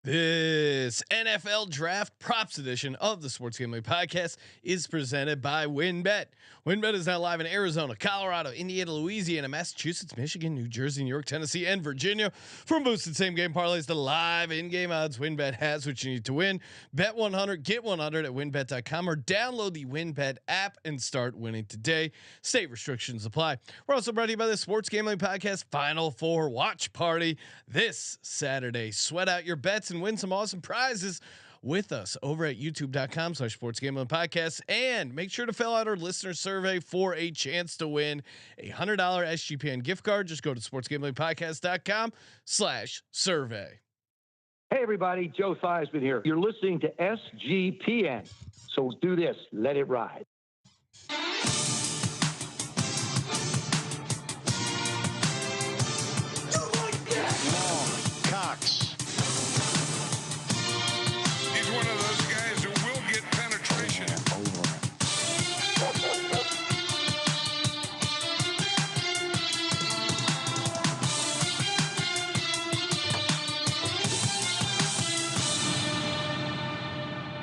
This NFL Draft Props edition of the Sports Gambling Podcast is presented by WynnBET. WynnBET is now live in Arizona, Colorado, Indiana, Louisiana, Massachusetts, Michigan, New Jersey, New York, Tennessee, and Virginia. From boosted same game parlays to live in-game odds, WynnBET has what you need to win. Bet 100, get 100 at WynnBET.com or download the WynnBET app and start winning today. State restrictions apply. We're also brought to you by the Sports Gambling Podcast Final Four Watch Party this Saturday. Sweat out your bets and win some awesome prizes with us over at youtube.com/sportsgamblingpodcast, and make sure to fill out our listener survey for a chance to win a $100 SGPN gift card. Just go to sportsgamblingpodcast.com/survey. Hey everybody, Joe Theismann here. You're listening to SGPN. So do this, let it ride. One of those guys who will get penetration.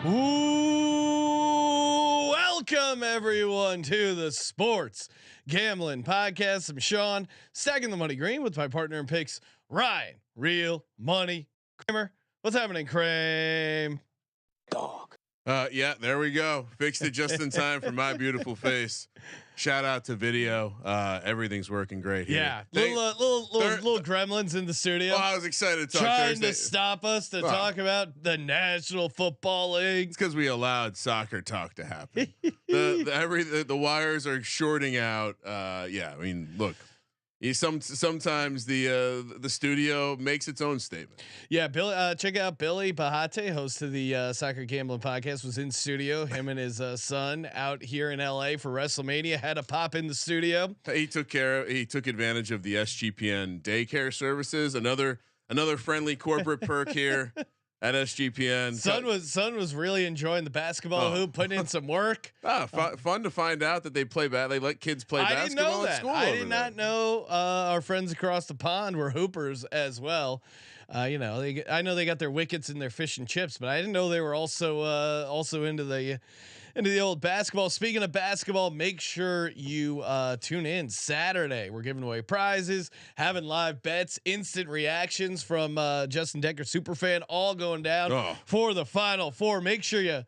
Ooh, welcome everyone to the Sports Gambling Podcast. I'm Sean, stacking the money green with my partner in picks, Ryan, Real Money Kramer. What's happening, Kramer? Dog. Yeah, there we go. Fixed it just in time for my beautiful face. Shout out to video. Everything's working great here. Yeah, little gremlins in the studio. Oh, I was excited to talk trying Thursday. to stop us to talk about the National Football League. It's because we allowed soccer talk to happen. the wires are shorting out. Yeah, I mean, look. Sometimes the studio makes its own statement. Yeah, Billy. Check out Billy Bahate, host of the Soccer Gambling Podcast, was in studio. Him and his son out here in LA for WrestleMania had to pop in the studio. He took advantage of the SGPN daycare services. Another friendly corporate perk here at SGPN. Son was really enjoying the basketball hoop, putting in some work. Fun to find out that they let kids play basketball at school. I did not know our friends across the pond were hoopers as well. I know they got their wickets and their fish and chips, but I didn't know they were also into the old basketball. Speaking of basketball, make sure you tune in Saturday. We're giving away prizes, having live bets, instant reactions from Justin Decker superfan, all going down for the Final Four. Make sure you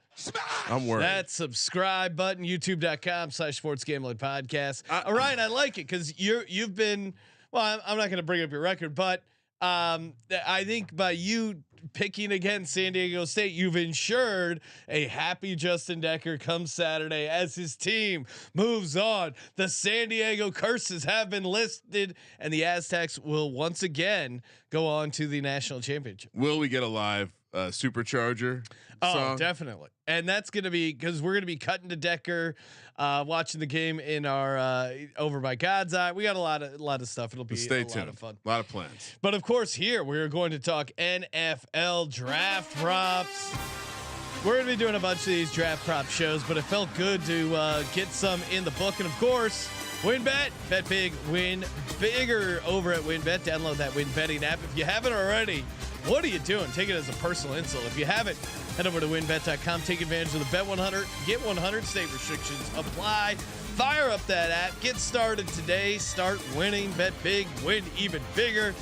that subscribe button, youtube.com/sports gambling podcast. Ryan, I like it because you've been, well, I'm not going to bring up your record, but I think by you picking against San Diego State, you've ensured a happy Justin Decker come Saturday as his team moves on. The San Diego curses have been listed, and the Aztecs will once again go on to the national championship. Will we get a live supercharger song? Definitely. And that's going to be because we're going to be cutting to Decker, watching the game in our over by God's Eye. We got a lot of stuff. It'll be Stay tuned. Lot of fun. A lot of plans. But of course, here we are going to talk NFL draft props. We're going to be doing a bunch of these draft prop shows, but it felt good to get some in the book. And of course, WynnBET, bet big, win bigger over at WynnBET. Download that WynnBetting app if you haven't already. What are you doing? Take it as a personal insult. If you haven't, head over to WynnBET.com. Take advantage of the Bet 100, get 100. State restrictions apply. Fire up that app. Get started today. Start winning. Bet big, win even bigger.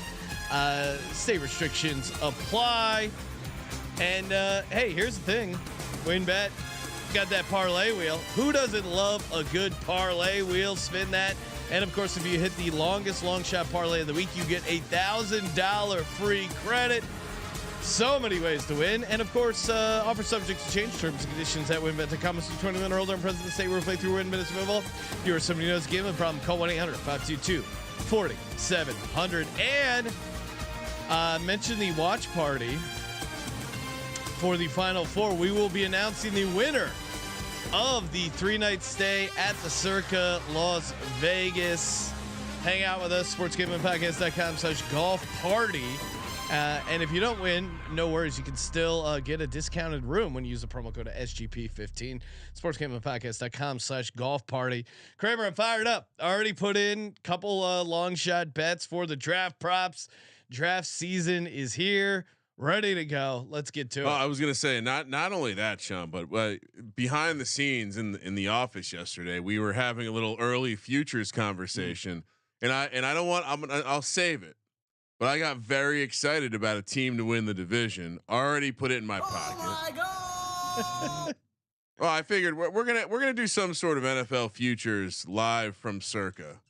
State restrictions apply. And hey, here's the thing. WynnBET got that parlay wheel. Who doesn't love a good parlay wheel? Spin that. And of course, if you hit the longest long shot parlay of the week, you get $1,000 free credit. So many ways to win. And of course, offer subject to change, terms and conditions at WynnBET.com. Must be 21 or older and present in the state where play through WynnBET is available. If you or somebody who knows the game with a problem, call 1-800-522-4700. And mention the watch party for the Final Four. We will be announcing the winner of the 3-night stay at the Circa Las Vegas. Hang out with us, sportsgamblingpodcast.com/golf party. And if you don't win, no worries. You can still get a discounted room when you use the promo code SGP15. sportsgamblingpodcast.com/golf party. Kramer, I'm fired up. Already put in a couple long shot bets for the draft props. Draft season is here. ready to go. Let's get to it. I was gonna say not only that, Sean, but behind the scenes in the office yesterday, we were having a little early futures conversation, and I don't want I'll save it, but I got very excited about a team to win the division. Already put it in my pocket. Oh my God. Well, I figured we're gonna do some sort of NFL futures live from Circa,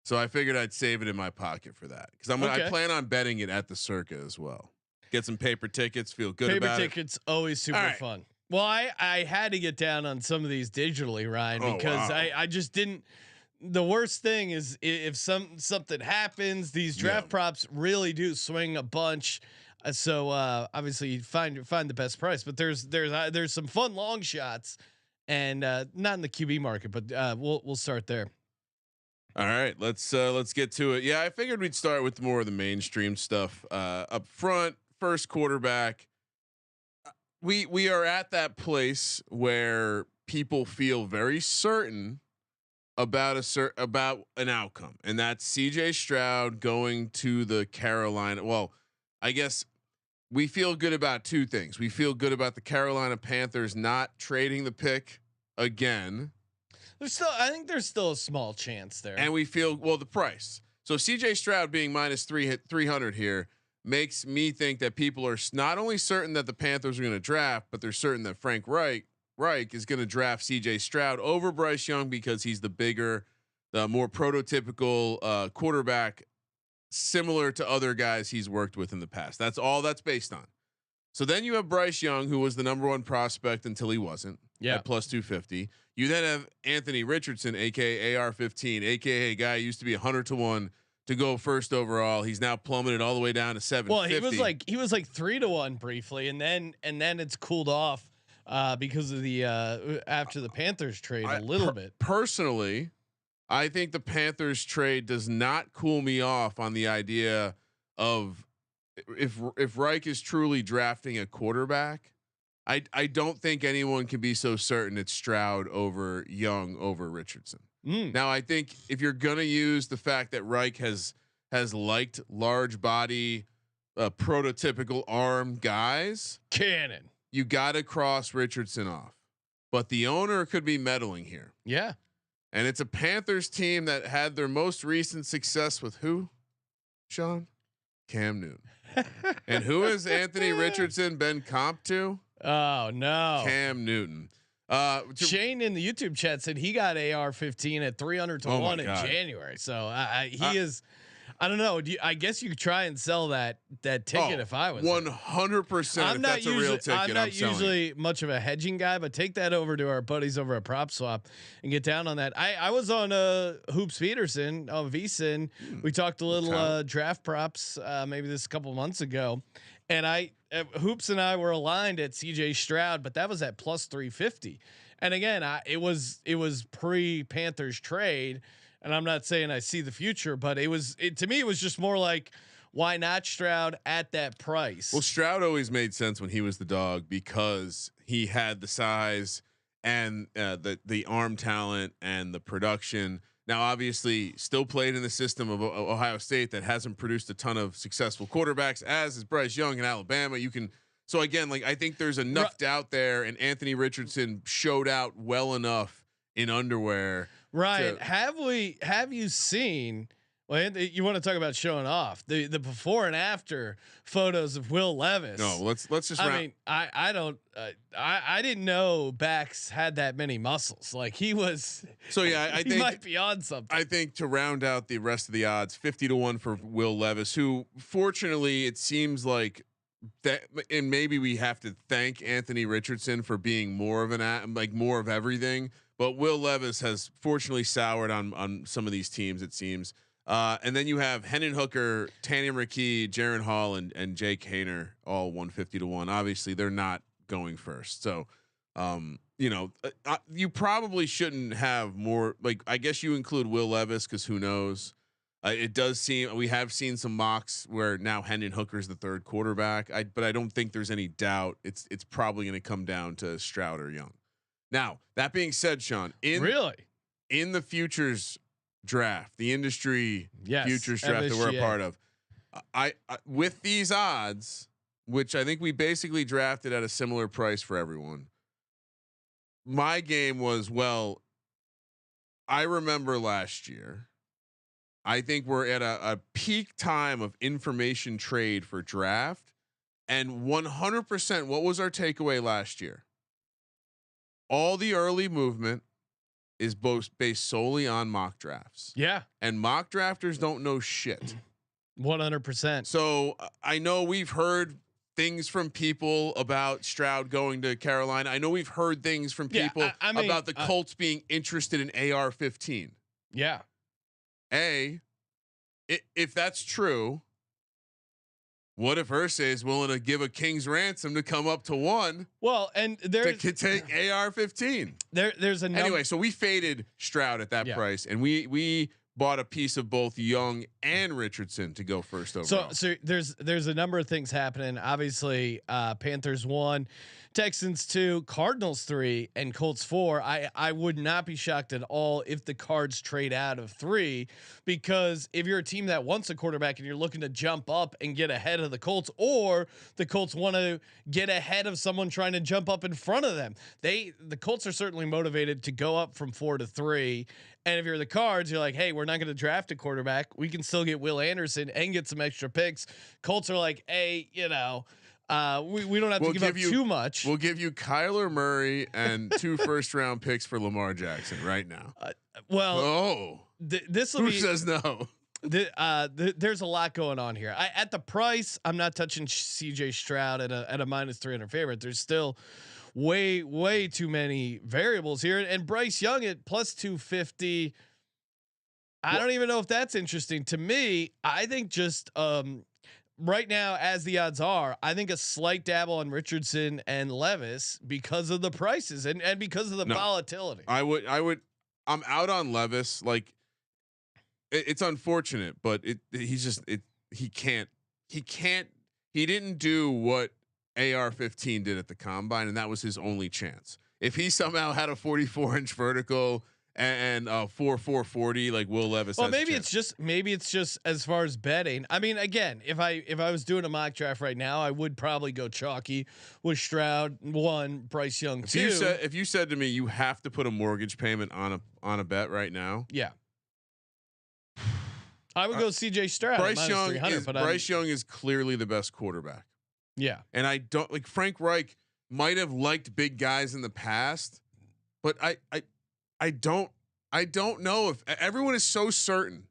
so I figured I'd save it in my pocket for that because I plan on betting it at the Circa as well. Get some paper tickets, feel good about it. Paper tickets always super fun. Well, I had to get down on some of these digitally, Ryan, because I just didn't. The worst thing is if something happens, these draft props really do swing a bunch. So obviously you find the best price, but there's some fun long shots, and not in the QB market, but we'll start there. All right, let's get to it. Yeah, I figured we'd start with more of the mainstream stuff up front. First quarterback. We are at that place where people feel very certain about an outcome, and that's CJ Stroud going to the Carolina. Well, I guess we feel good about two things. We feel good about the Carolina Panthers not trading the pick again. I think there's still a small chance there, and we feel the price. So CJ Stroud being minus 300 here makes me think that people are not only certain that the Panthers are going to draft, but they're certain that Frank Reich is going to draft CJ Stroud over Bryce Young because he's the bigger, the more prototypical quarterback, similar to other guys he's worked with in the past. That's all that's based on. So then you have Bryce Young, who was the number one prospect until he wasn't. At plus 250. You then have Anthony Richardson, aka AR-15, aka a guy who used to be 100-1 to go first overall. He's now plummeted all the way down to 750. Well, he was like 3-1 briefly, and then it's cooled off because of the after the Panthers trade a little bit. Personally, I think the Panthers trade does not cool me off on the idea of if Reich is truly drafting a quarterback. I don't think anyone can be so certain it's Stroud over Young over Richardson. Now I think if you're gonna use the fact that Reich has liked large body, prototypical arm guys, cannon, you got to cross Richardson off. But the owner could be meddling here. Yeah, and it's a Panthers team that had their most recent success with who? Sean, Cam Newton, and who has Anthony Richardson been comped to? Oh no, Cam Newton. Shane in the YouTube chat said he got AR-15 at 300-1 in January. So he is. I don't know. I guess you could try and sell that ticket if I was 100%. That's a real ticket. I'm not usually much of a hedging guy, but take that over to our buddies over at Prop Swap and get down on that. I was on Hoops Peterson on VSiN. We talked a little draft props maybe this a couple months ago, and Hoops and I were aligned at CJ Stroud, but that was at plus 350. And again, it was pre Panthers trade. And I'm not saying I see the future, but to me, it was just more like, why not Stroud at that price? Well, Stroud always made sense when he was the dog because he had the size and the arm talent and the production. Now, obviously, still played in the system of Ohio State that hasn't produced a ton of successful quarterbacks, as is Bryce Young in Alabama. So again, like I think there's enough doubt there, and Anthony Richardson showed out well enough in underwear. Right. Have you seen, well, you want to talk about showing off the before and after photos of Will Levis? No, let's just, I didn't know backs had that many muscles. Like he was, so yeah, I think he might be on something. I think to round out the rest of the odds, 50-1 for Will Levis, who fortunately it seems like that, and maybe we have to thank Anthony Richardson for being more of everything. But Will Levis has fortunately soured on some of these teams, it seems. And then you have Hendon Hooker, Tanner McKee, Jaron Hall, and Jake Haener, all 150-1. Obviously, they're not going first. So, you probably shouldn't have more. Like, I guess you include Will Levis because who knows? It does seem we have seen some mocks where now Hendon Hooker's the third quarterback. But I don't think there's any doubt. It's probably going to come down to Stroud or Young. Now, that being said, Sean, in the futures draft, the industry futures draft that we're a part of, I with these odds, which I think we basically drafted at a similar price for everyone. My game was, well, I remember last year. I think we're at a peak time of information trade for draft, and 100%. What was our takeaway last year? All the early movement is both based solely on mock drafts. Yeah, and mock drafters don't know shit. 100%. So I know we've heard things from people about Stroud going to Carolina. I know we've heard things from people I mean, about the Colts being interested in AR-15. Yeah. If that's true, what if Irsay is willing to give a king's ransom to come up to 1? Well, and there's to take AR-15. There's a anyway. So we faded Stroud at that price, and we bought a piece of both Young and Richardson to go first overall. So there's a number of things happening. Obviously, Panthers 1, Texans 2, Cardinals 3, and Colts 4. I would not be shocked at all if the Cards trade out of 3, because if you're a team that wants a quarterback and you're looking to jump up and get ahead of the Colts, or the Colts want to get ahead of someone trying to jump up in front of them, the Colts are certainly motivated to go up from 4 to 3. And if you're the Cards, you're like, hey, we're not going to draft a quarterback. We can still get Will Anderson and get some extra picks. Colts are like, hey, we don't have to give up too much. We'll give you Kyler Murray and 2 first-round picks for Lamar Jackson right now. This will who be. says no? There's a lot going on here. At the price, I'm not touching CJ Stroud at a -300 favorite. There's still way too many variables here, and Bryce Young at +250. I don't even know if that's interesting to me. I think just right now, as the odds are, I think a slight dabble on Richardson and Levis because of the prices and because of the volatility. I'm out on Levis. Like, it's unfortunate, but he didn't do what AR-15 did at the combine, and that was his only chance. If he somehow had a 44-inch vertical and 4.40 like Will Levis, well, maybe it's just as far as betting. I mean, again, if I was doing a mock draft right now, I would probably go chalky with Stroud 1, Bryce Young 2. If you said to me you have to put a mortgage payment on a bet right now, yeah, I would go CJ Stroud. Bryce Young is clearly the best quarterback. Yeah. And I don't like Frank Reich might have liked big guys in the past, but I don't know if everyone is so certain.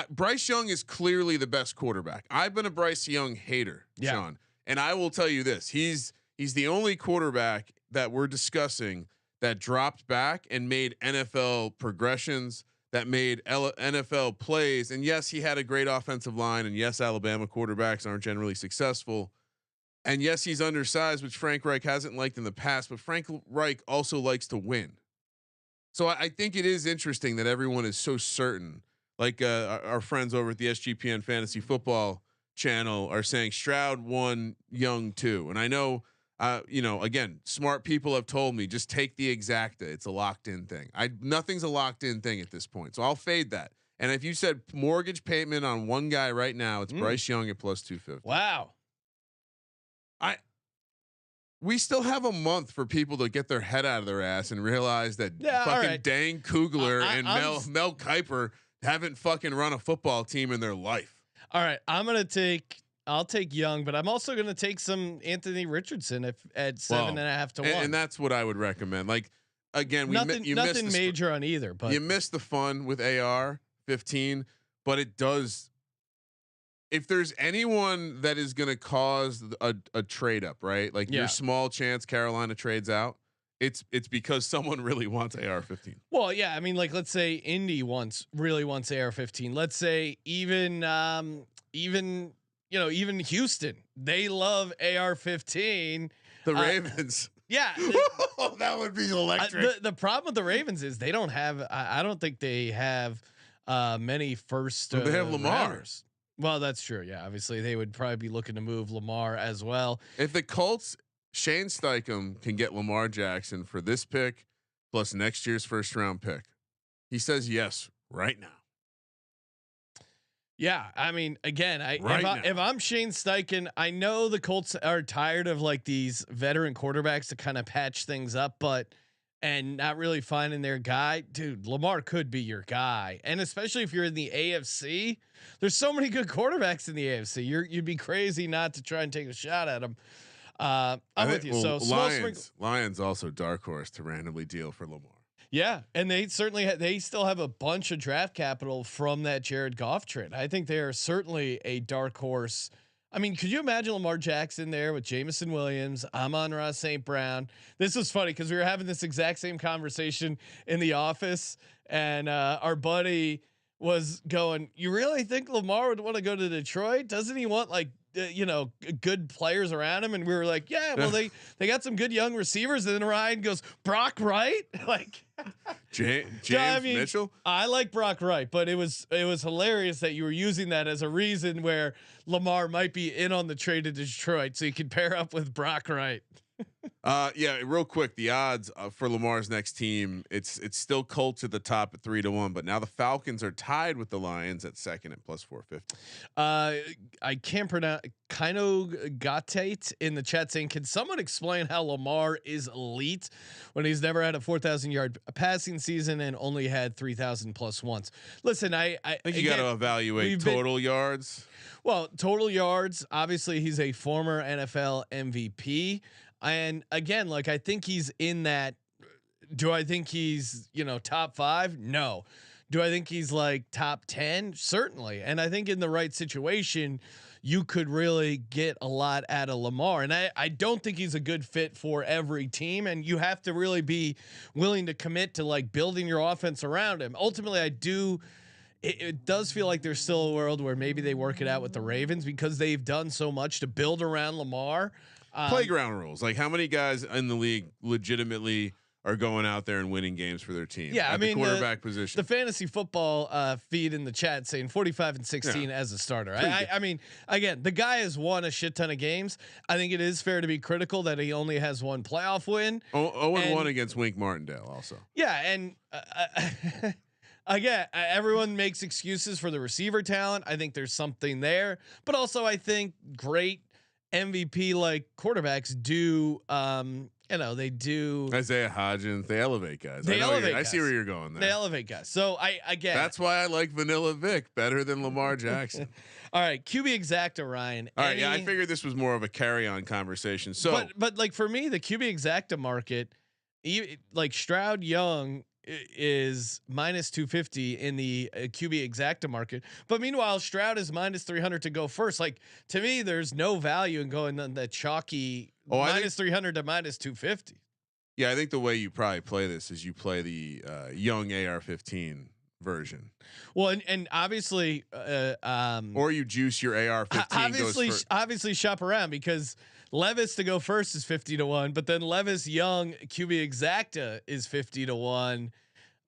Bryce Young is clearly the best quarterback. I've been a Bryce Young hater, Sean, and I will tell you this: he's the only quarterback that we're discussing that dropped back and made NFL progressions, that made NFL plays. And yes, he had a great offensive line, and yes, Alabama quarterbacks aren't generally successful. And yes, he's undersized, which Frank Reich hasn't liked in the past, but Frank Reich also likes to win. So I think it is interesting that everyone is so certain. Like our friends over at the SGPN Fantasy Football channel are saying Stroud 1, Young 2. And I know, again, smart people have told me just take the exacta. It's a locked in thing. Nothing's a locked in thing at this point. So I'll fade that. And if you said mortgage payment on one guy right now, it's Bryce Young at +250. Wow. We still have a month for people to get their head out of their ass and realize that fucking Dane Kugler and Mel Kiper haven't fucking run a football team in their life. All right, I'll take Young, but I'm also going to take some Anthony Richardson at 7.5 to 1. And that's what I would recommend. Like, again, nothing major on either, but you missed the fun with AR-15, but it does. If there's anyone that is going to cause a trade up, right? Like your small chance Carolina trades out, it's because someone really wants AR-15. Well, yeah, I mean, like let's say Indy really wants AR-15. Let's say even Houston, they love AR-15. The Ravens. Yeah, that would be electric. The problem with the Ravens is they don't have. I don't think they have many first. They have Lamar. Rounders. Well, that's true. Yeah, obviously they would probably be looking to move Lamar as well. If the Colts, Shane Steichen can get Lamar Jackson for this pick plus next year's first round pick, he says yes right now. Yeah, I mean, again, Right if I'm Shane Steichen, I know the Colts are tired of like these veteran quarterbacks to kind of patch things up, and not really finding their guy. Dude, Lamar could be your guy, and especially if you're in the AFC, there's so many good quarterbacks in the AFC. You'd be crazy not to try and take a shot at them. I'm with you. So Lions also dark horse to randomly deal for Lamar. Yeah, and they certainly they still have a bunch of draft capital from that Jared Goff trade. I think they are certainly a dark horse. I mean, could you imagine Lamar Jackson there with Jamison Williams, Amon-Ra St. Brown? This was funny because we were having this exact same conversation in the office, and our buddy was going, "You really think Lamar would want to go to Detroit? Doesn't he want like good players around him?" And we were like, "Yeah, well they got some good young receivers." And then Ryan goes, "Brock Wright?" Like James Mitchell. I like Brock Wright, but it was hilarious that you were using that as a reason where Lamar might be in on the trade to Detroit, so you could pair up with Brock Wright. Yeah, real quick, the odds for Lamar's next team, it's still Colts at the top at 3-1, but now the Falcons are tied with the Lions at second at +450. I can't pronounce Gatate in the chat saying, "Can someone explain how Lamar is elite when he's never had a 4,000 yard passing season and only had 3,000 plus once?" Listen, I think you got to evaluate total yards. Well, total yards. Obviously, he's a former NFL MVP. And again, like I think he's in that. Do I think he's top 5? No. Do I think he's like top 10? Certainly. And I think in the right situation, you could really get a lot out of Lamar. And I don't think he's a good fit for every team. And you have to really be willing to commit to like building your offense around him. Ultimately, I do. It does feel like there's still a world where maybe they work it out with the Ravens because they've done so much to build around Lamar. Playground rules. Like how many guys in the league legitimately are going out there and winning games for their team? Yeah, I mean, the quarterback position. The fantasy football feed in the chat saying 45 and 16 as a starter. I mean, again, the guy has won a shit ton of games. I think it is fair to be critical that he only has one playoff win. 0-1 against Wink Martindale also. Yeah, and again, everyone makes excuses for the receiver talent. I think there's something there, but also I think great MVP like quarterbacks do. They do. Isaiah Hodgins, they elevate guys. I see where you're going there. They elevate guys. So I get. That's why I like Vanilla Vic better than Lamar Jackson. All right, QB exacta, Ryan. All right, yeah, I figured this was more of a carry-on conversation. So, but like for me, the QB exacta market, like Stroud Young is -250 in the QB exacta market, but meanwhile Stroud is -300 to go first. Like to me, there's no value in going on that chalky -300 to -250. Yeah, I think the way you probably play this is you play the young AR-15 version. Well, and obviously, or you juice your AR-15. Obviously shop around because Levis to go first is 50-1, but then Levis Young QB exacta is 50-1.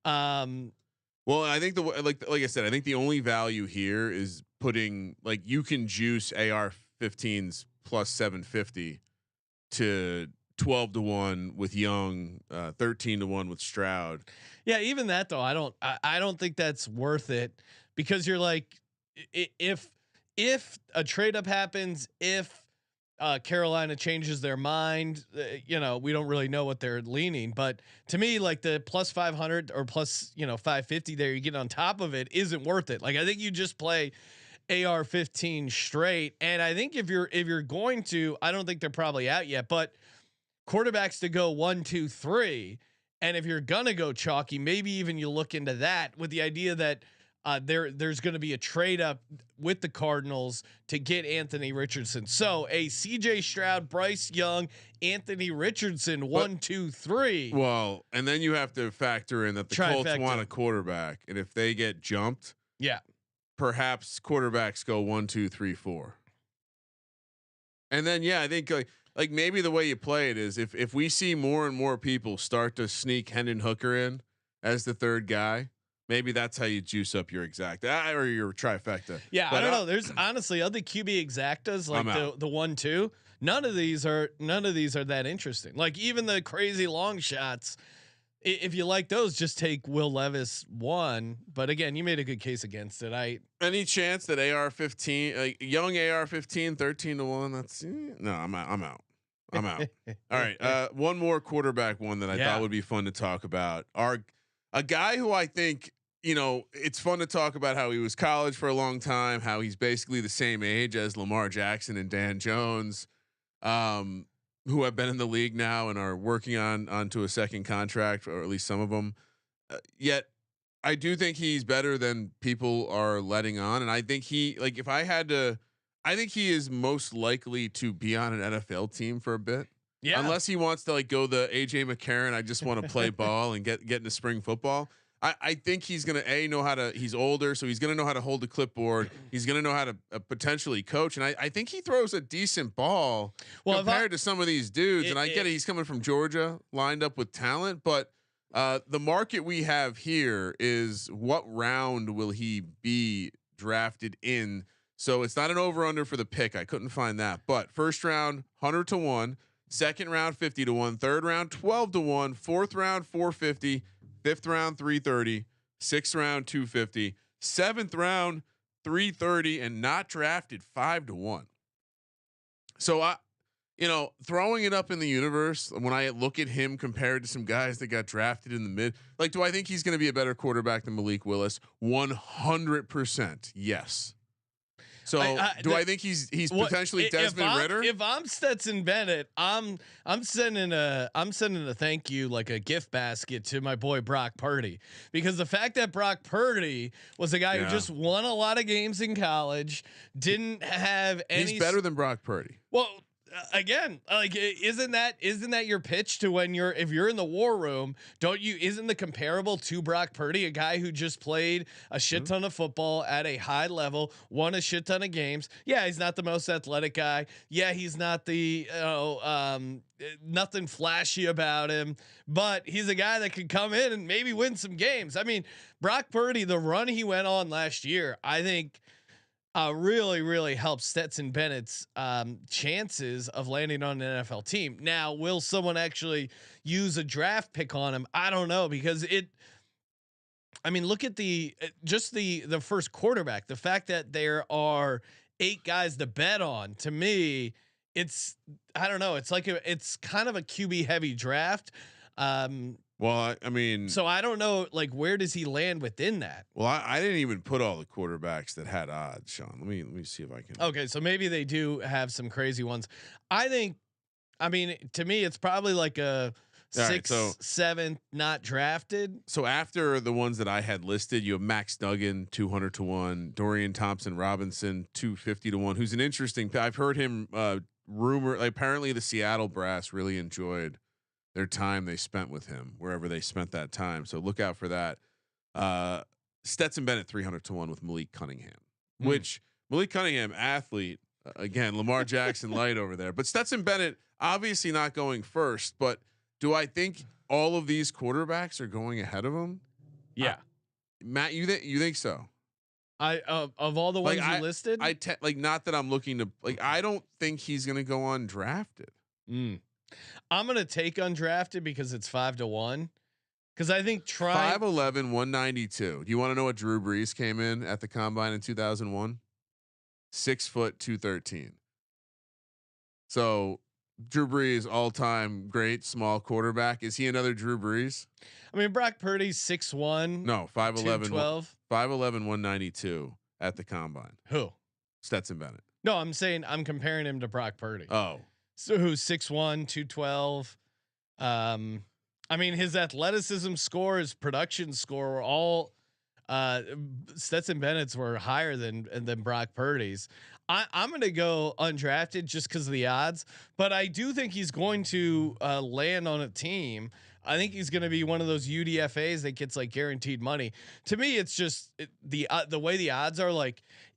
Well, I think like I said, I think the only value here is putting like you can juice AR-15s plus 750 to 12-1 with Young, 13-1 with Stroud. Yeah, even that though, I don't think that's worth it because you're like, if a trade up happens, if Carolina changes their mind, we don't really know what they're leaning, but to me, like the plus 500 or plus 550 there you get on top of it isn't worth it. Like I think you just play AR-15 straight, and I think if you're going to, I don't think they're probably out yet, but quarterbacks to go 1, 2, 3, and if you're gonna go chalky, maybe even you look into that with the idea that there's going to be a trade up with the Cardinals to get Anthony Richardson. So a CJ Stroud, Bryce Young, Anthony Richardson, 1, 2, 3. Well, and then you have to factor in that the Colts want a quarterback, and if they get jumped, perhaps quarterbacks go 1, 2, 3, 4. And then I think like maybe the way you play it is if we see more and more people start to sneak Hendon Hooker in as the third guy. Maybe that's how you juice up your exacta or your trifecta. Yeah, but I don't know. There's honestly other QB exactas like the 1, 2. None of these are that interesting. Like even the crazy long shots. if you like those, just take Will Levis 1. But again, you made a good case against it. Any chance that AR-15, young AR-15, 13-1? That's no. I'm out. I'm out. All right. One more quarterback one that I thought would be fun to talk about. A guy who I think, it's fun to talk about how he was college for a long time, how he's basically the same age as Lamar Jackson and Dan Jones, who have been in the league now and are working onto a second contract, or at least some of them. Yet I do think he's better than people are letting on. And I think I think he is most likely to be on an NFL team for a bit. Yeah. Unless he wants to go the AJ McCarron, I just want to play ball and get into spring football. I think he's going to know how to, he's older, so he's going to know how to hold the clipboard. He's going to know how to potentially coach. And I think he throws a decent ball compared to some of these dudes. And I get it. He's coming from Georgia, lined up with talent, but the market we have here is what round will he be drafted in? So it's not an over under for the pick. I couldn't find that, but first round 100-1, second round 50-1, third round 12-1, fourth round 450, fifth round 330, sixth round 250, seventh round 330, and not drafted 5-1. So throwing it up in the universe, when I look at him compared to some guys that got drafted in the mid, do I think he's going to be a better quarterback than Malik Willis? 100%. Yes. So I think he's potentially Desmond Ridder? If I'm Stetson Bennett, I'm sending a thank you, like a gift basket, to my boy Brock Purdy, because the fact that Brock Purdy was a guy who just won a lot of games in college, didn't have any. He's better than Brock Purdy. Well, again, isn't that your pitch to if you're in the war room? Isn't the comparable to Brock Purdy, a guy who just played a shit ton of football at a high level, won a shit ton of games? Yeah, he's not the most athletic guy. Yeah, he's not the nothing flashy about him, but he's a guy that could come in and maybe win some games. I mean, Brock Purdy, the run he went on last year, I think really, really helps Stetson Bennett's chances of landing on an NFL team. Now, will someone actually use a draft pick on him? I don't know, because look at the first quarterback. The fact that there are 8 guys to bet on, to me, I don't know. It's it's kind of a QB heavy draft. Well, I mean, so I don't know, where does he land within that? Well, I didn't even put all the quarterbacks that had odds, Sean. Let me see if I can. Okay, so maybe they do have some crazy ones. To me, it's probably like a 6th, 7th not drafted. So after the ones that I had listed, you have Max Duggan 200-1, Dorian Thompson Robinson 250-1, who's an interesting. I've heard him apparently the Seattle brass really enjoyed their time they spent with him wherever they spent that time. So look out for that. Stetson Bennett 300-1 with Malik Cunningham, which Malik Cunningham, athlete, again, Lamar Jackson light over there, but Stetson Bennett obviously not going first, but do I think all of these quarterbacks are going ahead of him? Yeah. Matt, you think so? Of all the ones you listed, not that I'm looking to, I don't think he's going to go undrafted. I'm going to take undrafted because it's 5-1. Cause I think 5'11", 192. Do you want to know what Drew Brees came in at the combine in 2001? 6 foot 213. So Drew Brees, all time great small quarterback. Is he another Drew Brees? I mean, Brock Purdy's 6'1". No, 5'11", 192 at the combine. Who? Stetson Bennett. No, I'm saying I'm comparing him to Brock Purdy. Oh, so who's 6'1", 212. His athleticism score, his production score were all Stetson Bennett's were higher than Brock Purdy's. I'm going to go undrafted just because of the odds, but I do think he's going to land on a team. I think he's going to be one of those UDFAs that gets guaranteed money. To me, it's just the way the odds are.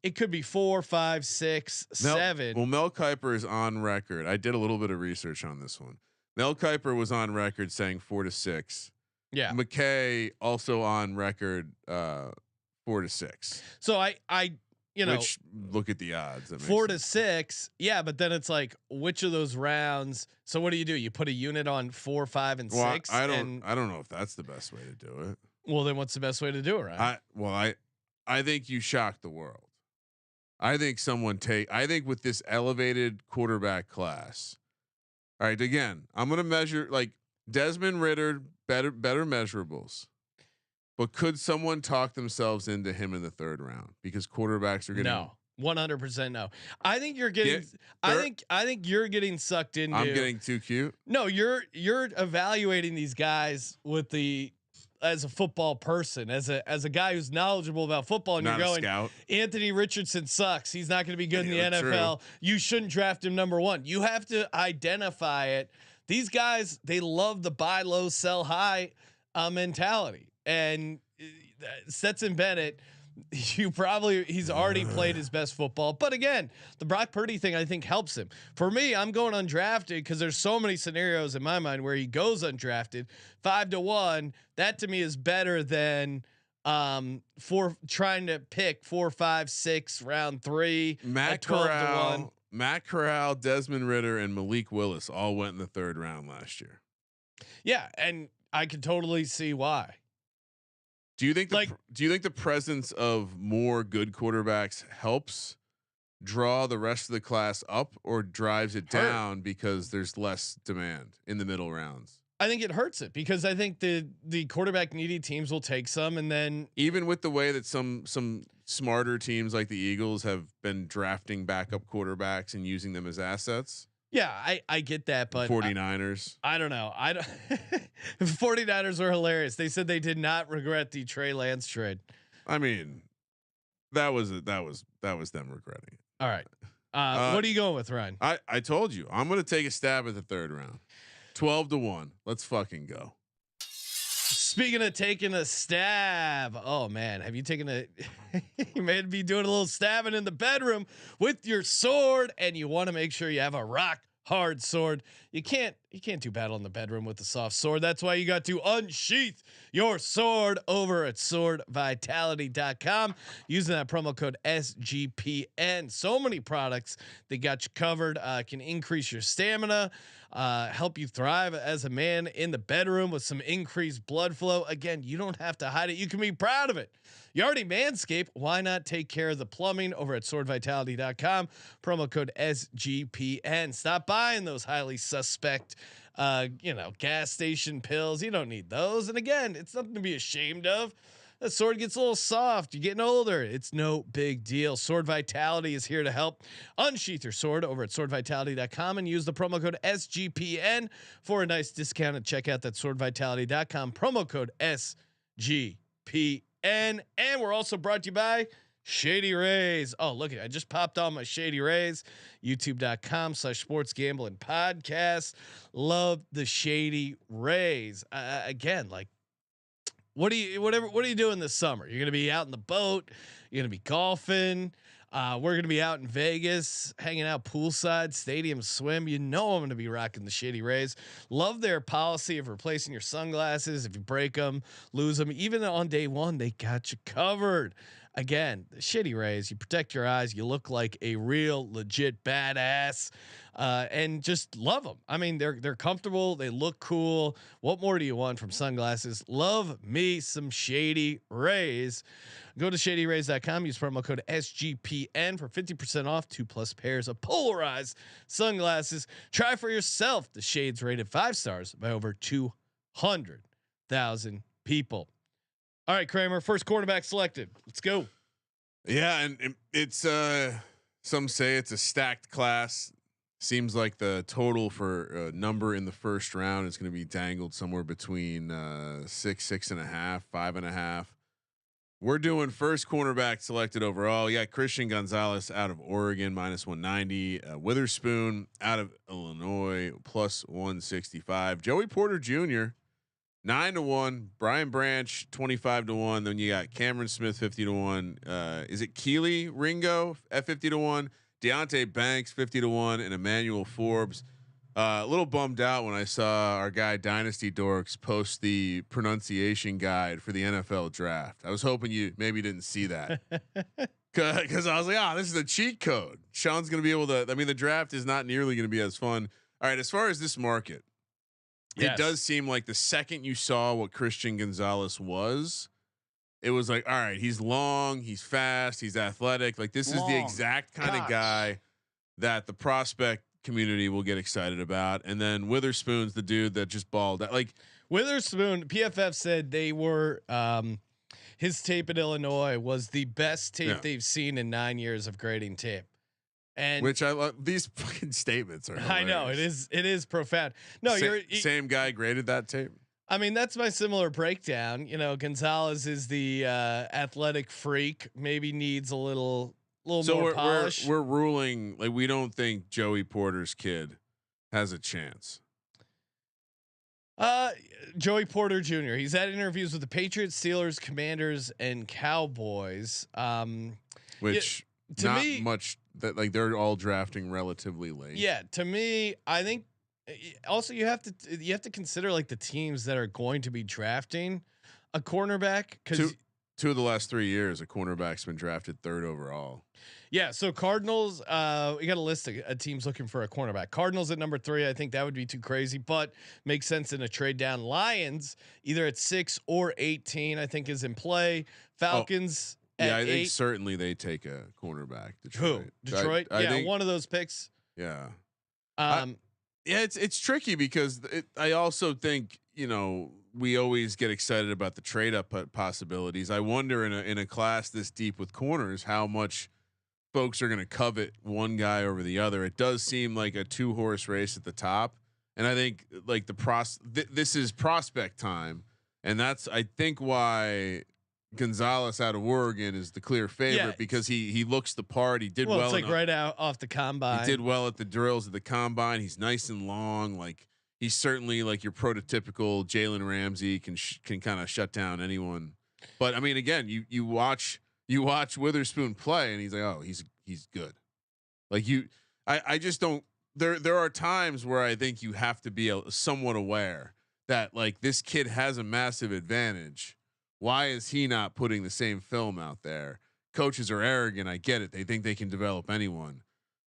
It could be 4, 5, 6, 7. Well, Mel Kiper is on record. I did a little bit of research on this one. Mel Kiper was on record saying 4 to 6. Yeah. McKay also on record 4 to 6. So I Which, look at the odds. 4 to 6. Yeah, but then it's like, which of those rounds? So what do? You put a unit on 4, 5, and 6. I don't know if that's the best way to do it. Well, then what's the best way to do it, right? I think you shock the world. I think with this elevated quarterback class. All right, again, I'm going to measure like Desmond Ridder, better measurables. But could someone talk themselves into him in the 3rd round? Because quarterbacks are getting no, 100% no. I think you're getting. I think you're getting sucked into. I'm getting too cute. No, you're evaluating these guys as a football person, as a guy who's knowledgeable about football, and Not you're going, scout. Anthony Richardson sucks. He's not going to be good in the NFL. True. You shouldn't draft him number 1. You have to identify it. These guys, they love the buy low, sell high mentality. And Stetson Bennett, he's already played his best football. But again, the Brock Purdy thing I think helps him. For me, I'm going undrafted because there's so many scenarios in my mind where he goes undrafted. 5 to 1, that to me is better than for trying to pick 4, 5, 6 round 3. Matt Corral, Desmond Ridder, and Malik Willis all went in the 3rd round last year. Yeah, and I can totally see why. Do you think the presence of more good quarterbacks helps draw the rest of the class up, or drives it down because there's less demand in the middle rounds? I think it hurts it because I think the quarterback needy teams will take some, and then even with the way that some smarter teams like the Eagles have been drafting backup quarterbacks and using them as assets. Yeah, I get that, but 49ers. I don't know. 49ers were hilarious. They said they did not regret the Trey Lance trade. I mean, that was them regretting it. All right. What are you going with, Ryan? I told you I'm going to take a stab at the 3rd round. 12 to 1. Let's fucking go. Speaking of taking a stab, oh man, have you taken you may be doing a little stabbing in the bedroom with your sword, and you want to make sure you have a rock hard sword. You can't do battle in the bedroom with a soft sword. That's why you got to unsheath your sword over at swordvitality.com using that promo code SGPN. So many products that got you covered, can increase your stamina, help you thrive as a man in the bedroom with some increased blood flow. Again, you don't have to hide it. You can be proud of it. You already manscaped. Why not take care of the plumbing over at swordvitality.com? Promo code SGPN. Stop buying those highly suspect, gas station pills. You don't need those. And again, it's nothing to be ashamed of. The sword gets a little soft. You're getting older. It's no big deal. Sword Vitality is here to help. Unsheath your sword over at swordvitality.com and use the promo code SGPN for a nice discount at checkout. That's swordvitality.com. Promo code SGPN. And we're also brought to you by Shady Rays. Oh, look at it. I just popped on my Shady Rays. YouTube.com/sports gambling podcast. Love the Shady Rays. Again, like, what are you doing this summer? You're gonna be out in the boat. You're gonna be golfing. We're gonna be out in Vegas, hanging out poolside, stadium swim. I'm gonna be rocking the Shady Rays. Love their policy of replacing your sunglasses if you break them, lose them. Even on day 1, they got you covered. Again, the Shady Rays. You protect your eyes. You look like a real, legit badass, and just love them. I mean, they're comfortable. They look cool. What more do you want from sunglasses? Love me some Shady Rays. Go to shadyrays.com. Use promo code SGPN for 50% off 2+ pairs of polarized sunglasses. Try for yourself. The shades rated 5 stars by over 200,000 people. All right, Kramer, first cornerback selected. Let's go. Yeah, and it's some say it's a stacked class. Seems like the total for number in the first round is going to be dangled somewhere between 6, 6.5, 5.5. We're doing first cornerback selected overall. You got Christian Gonzalez out of Oregon -190, Witherspoon out of Illinois +165, Joey Porter Jr. 9 to 1, Brian Branch 25 to 1. Then you got Cameron Smith 50 to 1. Is it Keely Ringo at 50 to 1? Deontay Banks 50 to 1, and Emmanuel Forbes A little bummed out when I saw our guy Dynasty Dorks post the pronunciation guide for the NFL draft. I was hoping you maybe didn't see that because I was like, this is a cheat code. Sean's going to be able to. I mean, the draft is not nearly going to be as fun. All right, as far as this market, it does seem like the second you saw what Christian Gonzalez was, it was like, all right, he's long, he's fast, he's athletic. Like this is the exact kind of guy that the prospect community will get excited about. And then Witherspoon's the dude that just balled out. Like Witherspoon, PFF said they were his tape at Illinois was the best tape they've seen in 9 years of grading tape. And which I love. These fucking statements are hilarious. I know it is profound. No, you're same guy graded that tape. I mean, that's my similar breakdown. You know, Gonzalez is the athletic freak, maybe needs a little more polish. We're ruling like we don't think Joey Porter's kid has a chance. Joey Porter Jr. He's had interviews with the Patriots, Steelers, Commanders, and Cowboys. Which not much that like they're all drafting relatively late. Yeah, to me, I think also you have to consider like the teams that are going to be drafting a cornerback because two of the last 3 years, a cornerback's been drafted 3rd overall. Yeah. So Cardinals, we got a list of teams looking for a cornerback. Cardinals at number 3. I think that would be too crazy, but makes sense in a trade down. Lions either at 6 or 18, I think is in play. Falcons. I think certainly they take a cornerback. Detroit. Who? Detroit? I think, one of those picks. Yeah. It's tricky because I also think, we always get excited about the trade up possibilities. I wonder in a class this deep with corners, how much folks are going to covet one guy over the other. It does seem like a 2-horse race at the top. And I think like this is prospect time. And that's, I think, why Gonzalez out of Oregon is the clear favorite because he looks the part. He did well. It's like right out off the combine. He did well at the drills at the combine. He's nice and long. Like he's certainly like your prototypical Jalen Ramsey can kind of shut down anyone. But I mean, again, you watch Witherspoon play and he's like, oh, he's good. Like I just don't. There are times where I think you have to be somewhat aware that like this kid has a massive advantage. Why is he not putting the same film out there? Coaches are arrogant. I get it. They think they can develop anyone.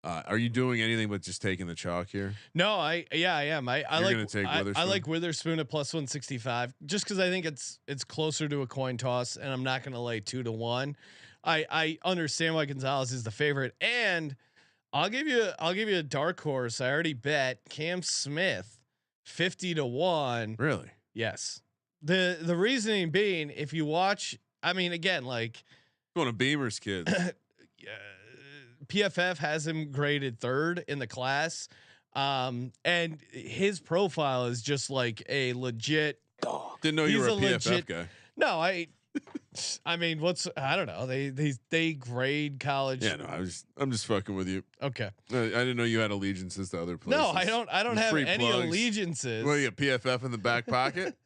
Are you doing anything but just taking the chalk here? No, I am. I like Witherspoon at +165 just because I think it's closer to a coin toss, and I'm not going to lay 2 to 1. I understand why Gonzalez is the favorite, and I'll give you a dark horse. I already bet Cam Smith 50 to 1. Really? Yes. The reasoning being, if you watch, I mean, again, like going to Beamer's kids. PFF has him graded 3rd in the class, and his profile is just like a legit dog. Didn't know you were a PFF guy. No, I mean, I don't know. They grade college. Yeah, no, I'm just fucking with you. Okay. I didn't know you had allegiances to other places. No, I don't have any allegiances. Well, you got PFF in the back pocket.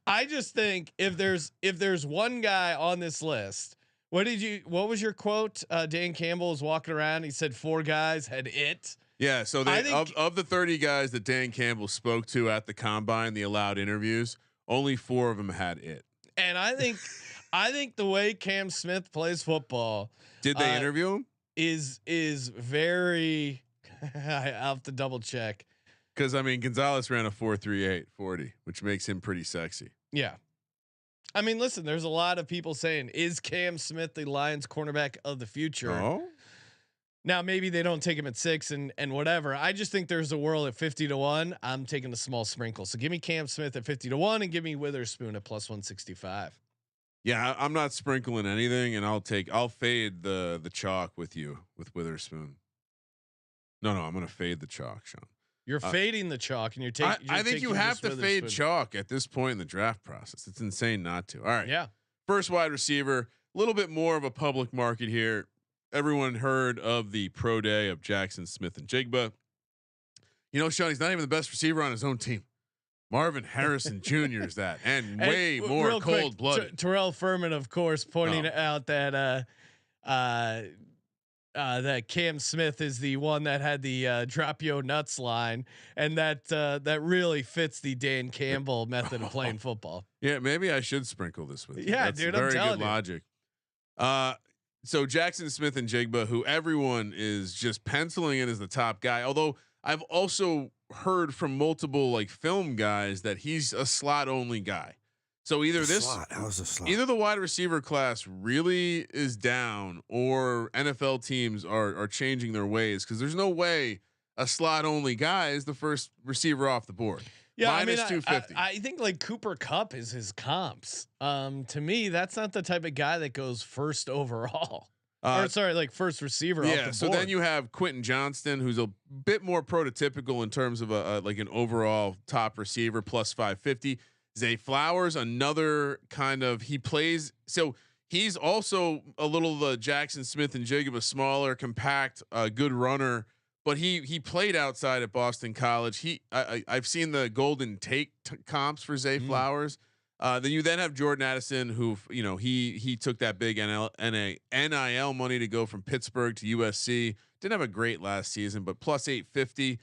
I just think if there's one guy on this list, what was your quote? Dan Campbell was walking around. He said 4 guys had it. Yeah. So of the 30 guys that Dan Campbell spoke to at the combine, the allowed interviews, only 4 of them had it. And I think the way Cam Smith plays football, did they interview him? Is very. I'll have to double check. Because I mean, Gonzalez ran a 4.38 40, which makes him pretty sexy. Yeah, I mean, listen, there's a lot of people saying, "Is Cam Smith the Lions cornerback of the future?" Oh, now maybe they don't take him at 6 and whatever. I just think there's a world at 50 to 1. I'm taking a small sprinkle. So give me Cam Smith at 50 to 1 and give me Witherspoon at +165. Yeah, I'm not sprinkling anything, and I'll fade the chalk with you with Witherspoon. No, I'm gonna fade the chalk, Sean. You're fading the chalk, and you're taking. I think you have to fade chalk at this point in the draft process. It's insane not to. All right. Yeah. First wide receiver, a little bit more of a public market here. Everyone heard of the pro day of Jackson Smith and Jigba. Sean, he's not even the best receiver on his own team. Marvin Harrison Jr. is that, and way more cold blooded. Terrell Furman, of course, pointing out that that Cam Smith is the one that had the drop yo nuts line, and that really fits the Dan Campbell method of playing football. Yeah, maybe I should sprinkle this with you. Yeah, That's dude, very I'm telling good you. logic. So Jackson Smith and Jigba, who everyone is just penciling in as the top guy, although I've also heard from multiple like film guys that he's a slot only guy. So either either the wide receiver class really is down, or NFL teams are changing their ways, because there's no way a slot only guy is the first receiver off the board. Yeah, minus I mean, 250. I think like Cooper Kupp is his comps. To me, that's not the type of guy that goes first overall. Or sorry, like first receiver. Yeah. Off the So board. then you have Quentin Johnston, who's a bit more prototypical in terms of like an overall top receiver, plus 550. Zay Flowers, another kind of, he plays. So he's also a little Jackson Smith and Jigba, smaller, compact, good runner. But he played outside at Boston College. I've seen the Golden Tate comps for Zay Flowers. Then you have Jordan Addison, who he took that big NIL money to go from Pittsburgh to USC. Didn't have a great last season, but plus 850.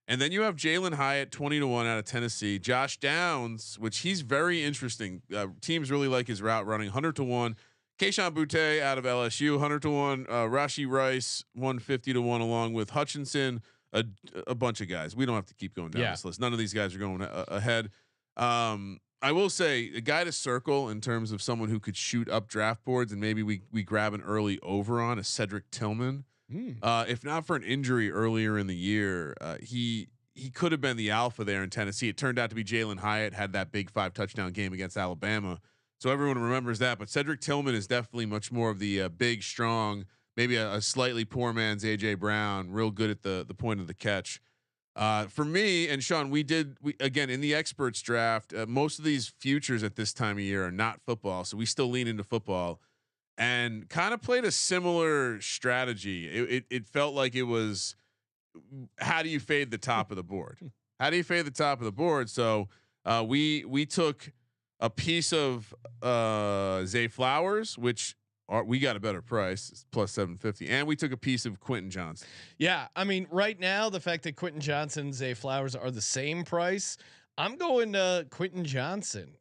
And then you have Jalen Hyatt, 20-1 out of Tennessee. Josh Downs, which he's very interesting. Teams really like his route running, 100-1. Keyshawn Boutte out of LSU, 100-1. Rashee Rice, 150-1, along with Hutchinson, a bunch of guys. We don't have to keep going down this list. None of these guys are going ahead. I will say a guy to circle in terms of someone who could shoot up draft boards, and maybe we grab an early over on, is Cedric Tillman. If not for an injury earlier in the year, he could have been the alpha there in Tennessee. It turned out to be Jalen Hyatt had that big 5 touchdown game against Alabama. So everyone remembers that, but Cedric Tillman is definitely much more of the big, strong, maybe a slightly poor man's AJ Brown, real good at the point of the catch. For me and Sean, we again in the experts draft. Most of these futures at this time of year are not football, so we still lean into football, and kind of played a similar strategy. It felt like it was, how do you fade the top of the board? How do you fade the top of the board? So we took a piece of Zay Flowers, which we got a better price, it's plus 750, and we took a piece of Quentin Johnston. Yeah, I mean, right now the fact that Quentin Johnson and Zay Flowers are the same price, I'm going to Quentin Johnson.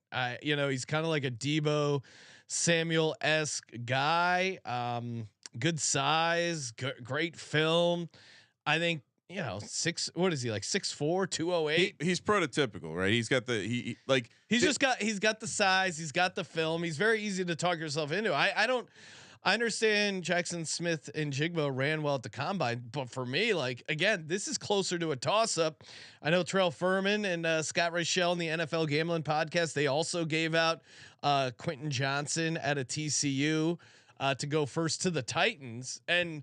He's kind of like a Debo Samuel-esque guy. Good size, great film. I think. What is he, like 6'4", 208? He's prototypical, right? He's got he's got the size, he's got the film. He's very easy to talk yourself into. I understand Jackson Smith and Jigba ran well at the combine, but for me, like, again, this is closer to a toss up. I know Terrell Furman and Scott Reichel in the NFL Gambling Podcast, they also gave out Quentin Johnson at a TCU to go first to the Titans. And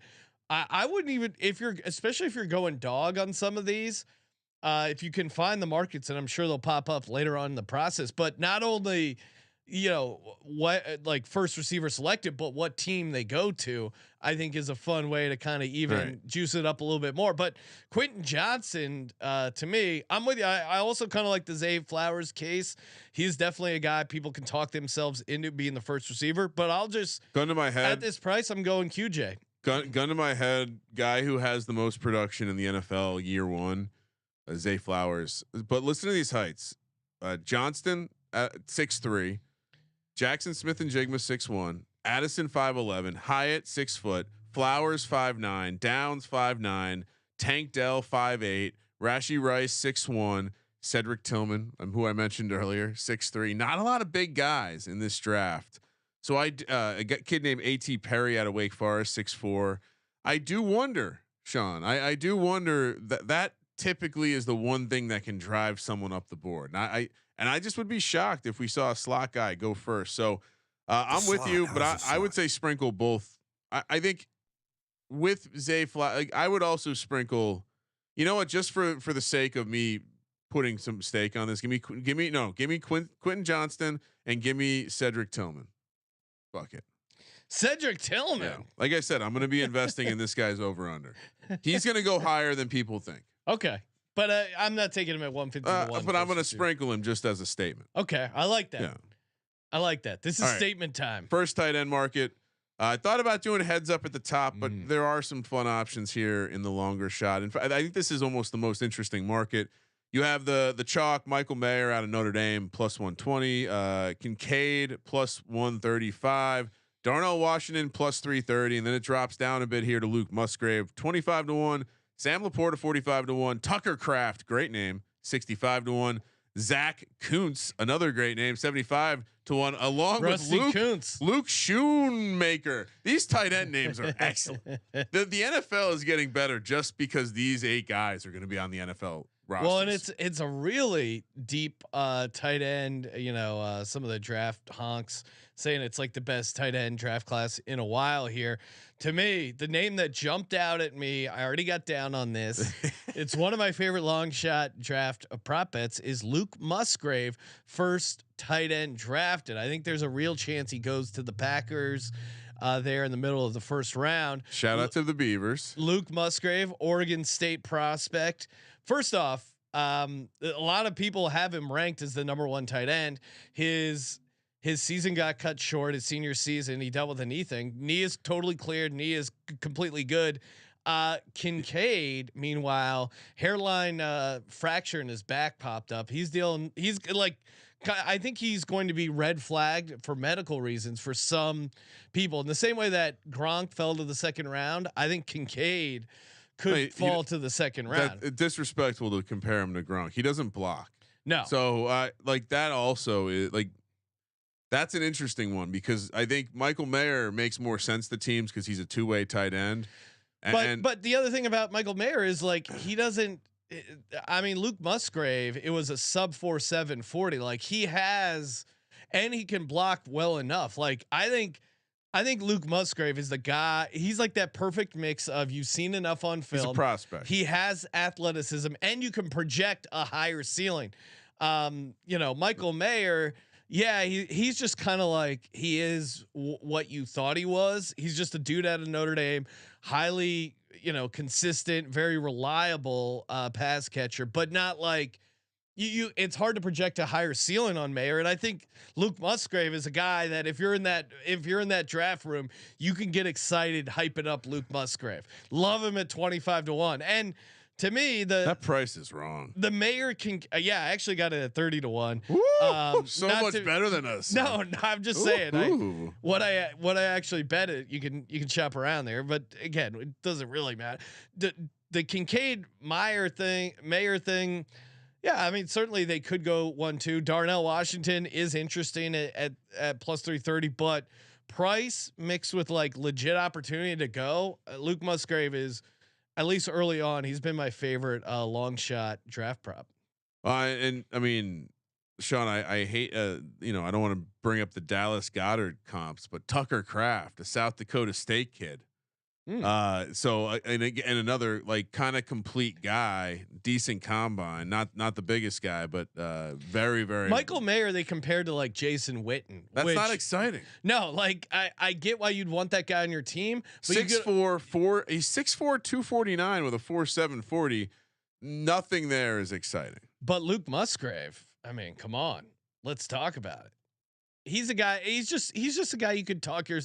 I wouldn't even, especially if you're going dog on some of these, if you can find the markets, and I'm sure they'll pop up later on in the process, but not only, what like first receiver selected, but what team they go to, I think is a fun way to kind of even juice it up a little bit more. But Quentin Johnson, to me, I'm with you. I also kind of like the Zay Flowers case. He's definitely a guy people can talk themselves into being the first receiver, but I'll just, gun to my head, at this price, I'm going QJ. Gun to my head, guy who has the most production in the NFL year one, Zay Flowers. But listen to these heights: Johnston at 6'3", Jackson Smith and Jigma 6'1", Addison 5'11", Hyatt 6 foot, Flowers 5'9", Downs 5'9", Tank Dell 5'8", Rashee Rice 6'1", Cedric Tillman, who I mentioned earlier, 6'3". Not a lot of big guys in this draft. So I got a kid named A.T. Perry out of Wake Forest, 6'4". I do wonder, Sean. I do wonder that typically is the one thing that can drive someone up the board. And I just would be shocked if we saw a slot guy go first. So I'm with you, but I would say sprinkle both. I think with Zay Fly, I would also sprinkle. You know what? Just for the sake of me putting some stake on this, give me Quentin Johnston and give me Cedric Tillman. Fuck it. Cedric Tillman. Yeah. Like I said, I'm going to be investing in this guy's over under. He's going to go higher than people think. Okay. But I'm not taking him at 150. But I'm going to sprinkle him just as a statement. Okay. I like that. Yeah. I like that. This is statement time. First tight end market. I thought about doing heads up at the top, but there are some fun options here in the longer shot. In fact, I think this is almost the most interesting market. You have the chalk, Michael Mayer out of Notre Dame plus 120, Kincaid plus 135, Darnell Washington plus 330, and then it drops down a bit here to Luke Musgrave 25-1, Sam Laporta 45-1, Tucker Kraft, great name, 65-1, Zach Kuntz, another great name, 75-1, along Rusty with Kuntz. Luke Schoonmaker. These tight end names are excellent. The NFL is getting better just because these 8 guys are going to be on the NFL rosters. Well, and it's a really deep tight end. You know, some of the draft honks saying it's like the best tight end draft class in a while here. To me, the name that jumped out at me, I already got down on this. It's one of my favorite long shot draft prop bets is Luke Musgrave, first tight end drafted. I think there's a real chance he goes to the Packers there in the middle of the first round. Shout out to the Beavers. Luke Musgrave, Oregon State prospect. First off, a lot of people have him ranked as the number 1 tight end. His season got cut short. His senior season, he dealt with a knee thing. Knee is totally cleared. Knee is completely good. Kincaid, meanwhile, hairline fracture in his back popped up. He's like, I think he's going to be red flagged for medical reasons for some people. In the same way that Gronk fell to the second round, I think Kincaid could fall to the second round. Disrespectful to compare him to Gronk. He doesn't block. No. So like that also is like. That's an interesting one because I think Michael Mayer makes more sense to teams because he's a 2-way tight end. But the other thing about Michael Mayer is like he doesn't. I mean, Luke Musgrave, it was a sub 4.7 40. Like he has, and he can block well enough. Like I think Luke Musgrave is the guy. He's like that perfect mix of you've seen enough on film. He's a prospect. He has athleticism, and you can project a higher ceiling. You know, Michael Mayer. Yeah, he's just kind of like he is what you thought he was. He's just a dude out of Notre Dame, highly, you know, consistent, very reliable pass catcher, but not like you. It's hard to project a higher ceiling on Mayer, and I think Luke Musgrave is a guy that if you're in that draft room, you can get excited hyping up Luke Musgrave. Love him at 25-1, and to me, that price is wrong. The Mayer can, I actually got it at 30-1. So much better than us. No, I'm just saying. What I actually bet it. You can shop around there, but again, it doesn't really matter. The Kincaid Mayer thing. Yeah, I mean, certainly they could go 1-2. Darnell Washington is interesting at plus 330, but price mixed with like legit opportunity to go. Luke Musgrave is. At least early on, he's been my favorite long shot draft prop. And I mean, Sean, I hate, you know, I don't want to bring up the Dallas Goedert comps, but Tucker Kraft, a South Dakota State kid. So and another like kind of complete guy, decent combine, not the biggest guy, but very, very. Michael Mayer, they compared to like Jason Witten. That's not exciting. No, like I get why you'd want that guy on your team. But 6'4", he's 6'4", 249 with a 4.7 40. Nothing there is exciting. But Luke Musgrave, I mean, come on, let's talk about it. He's a guy. He's just a guy you could talk your.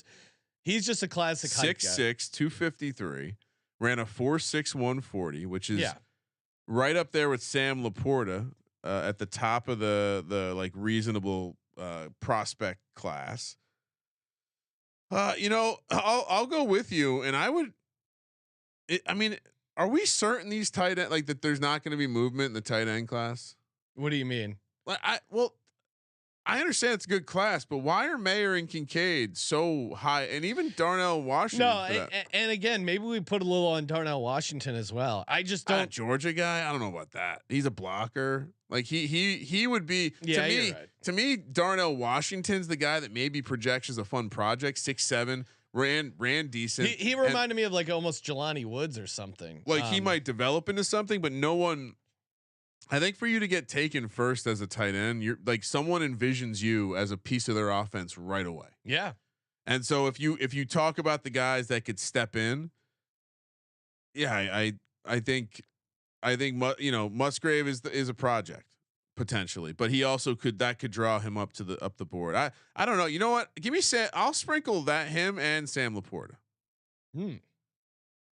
He's just a classic 6'6", 253, ran a 4.6 140, which is right up there with Sam Laporta at the top of the like reasonable prospect class. You know, I'll go with you, and I would. I mean, are we certain these tight end like that? There's not going to be movement in the tight end class. What do you mean? Like I understand it's a good class, but why are Mayer and Kincaid so high, and even Darnell Washington? No, and again, maybe we put a little on Darnell Washington as well. I just don't. Georgia guy, I don't know about that. He's a blocker. Like he would be to me. Darnell Washington's the guy that maybe projects as a fun project. 6'7", ran decent. He reminded me of like almost Jelani Woods or something. Like he might develop into something, but no one. I think for you to get taken first as a tight end, you're like someone envisions you as a piece of their offense right away. Yeah. And so if you talk about the guys that could step in, I think you know Musgrave is a project potentially, but he also could draw him up the board. I don't know. You know what? Give me I'll sprinkle him and Sam Laporta.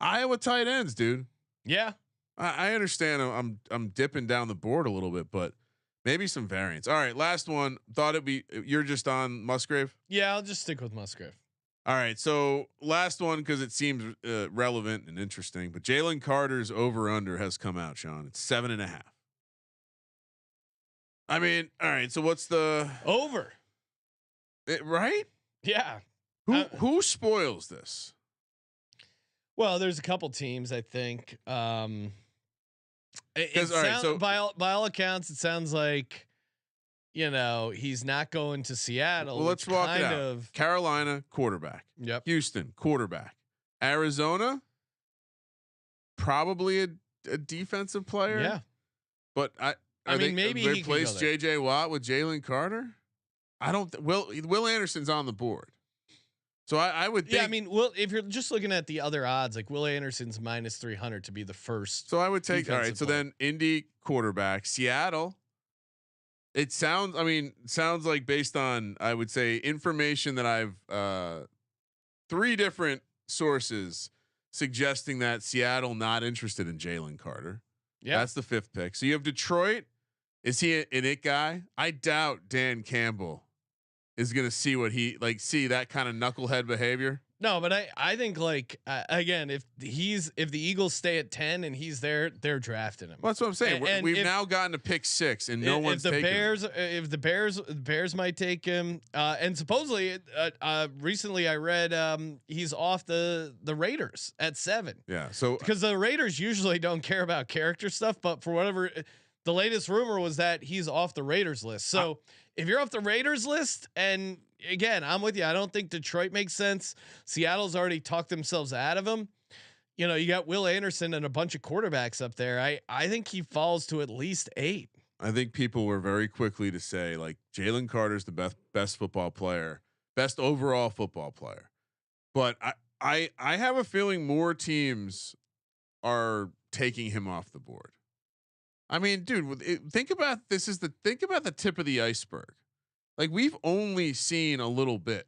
Iowa tight ends, dude. Yeah. I understand. I'm dipping down the board a little bit, but maybe some variance. All right, last one. Thought it'd be. You're just on Musgrave. Yeah, I'll just stick with Musgrave. All right, so last one because it seems relevant and interesting. But Jalen Carter's over under has come out, Sean. It's 7.5. I mean, all right. So what's the over? Right? Yeah. Who spoils this? Well, there's a couple teams, I think. So by all accounts, it sounds like, he's not going to Seattle. Well, let's walk it out. Carolina quarterback. Yep. Houston quarterback. Arizona, probably a defensive player. Yeah. But I mean, maybe he replace JJ Watt with Jalen Carter. I don't. Will Anderson's on the board. So I would think. Yeah, I mean, if you're just looking at the other odds, like Will Anderson's -300 to be the first. So I would take. All right. So then Indy quarterback, Seattle. It sounds like based on, I would say, information that I've 3 different sources suggesting that Seattle not interested in Jalen Carter. Yeah, that's the 5th pick. So you have Detroit. Is he an it guy? I doubt Dan Campbell is going to see that kind of knucklehead behavior. No, but I think again, if the Eagles stay at 10 and he's there, they're drafting him. Well, that's what I'm saying. We've now gotten to pick 6 and no one's taking him. If the Bears might take him, and supposedly recently I read he's off the Raiders at 7. Yeah. So because the Raiders usually don't care about character stuff, but for whatever, the latest rumor was that he's off the Raiders list. So if you're off the Raiders list, and again, I'm with you. I don't think Detroit makes sense. Seattle's already talked themselves out of him. You got Will Anderson and a bunch of quarterbacks up there. I think he falls to at least 8. I think people were very quickly to say Jalen Carter's the best football player, best overall football player. But I have a feeling more teams are taking him off the board. I mean, dude, think about the tip of the iceberg. We've only seen a little bit,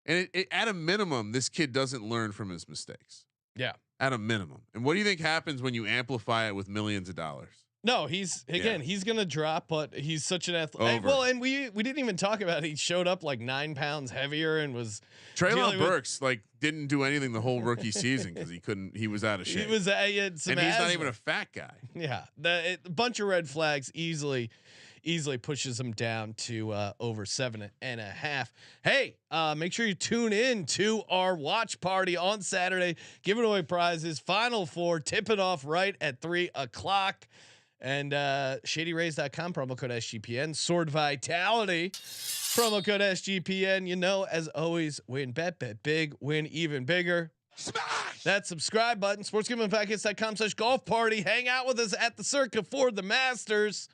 and at a minimum, this kid doesn't learn from his mistakes. Yeah, at a minimum. And what do you think happens when you amplify it with millions of dollars? No, he's gonna drop, but he's such an athlete. Well, and we didn't even talk about it. He showed up 9 pounds heavier and was. Treylon Burks didn't do anything the whole rookie season because he was out of shape. He had some and he's not even a fat guy. Yeah, a bunch of red flags easily pushes him down to over 7.5. Hey, make sure you tune in to our watch party on Saturday, giving away prizes. Final 4, tip it off right at 3:00. And shadyrays.com, promo code SGPN, Sword Vitality, promo code SGPN. As always, win bet big, win even bigger. Smash that subscribe button, sportsgamblingpodcast.com/golf party. Hang out with us at the Circa for the Masters.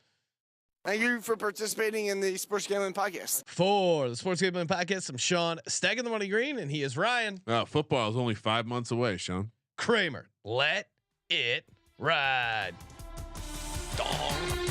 Thank you for participating in the Sports Gambling Podcast. For the Sports Gambling Podcast, I'm Sean, stacking the money green, and he is Ryan. Football is only 5 months away, Sean. Kramer, let it ride. Dong.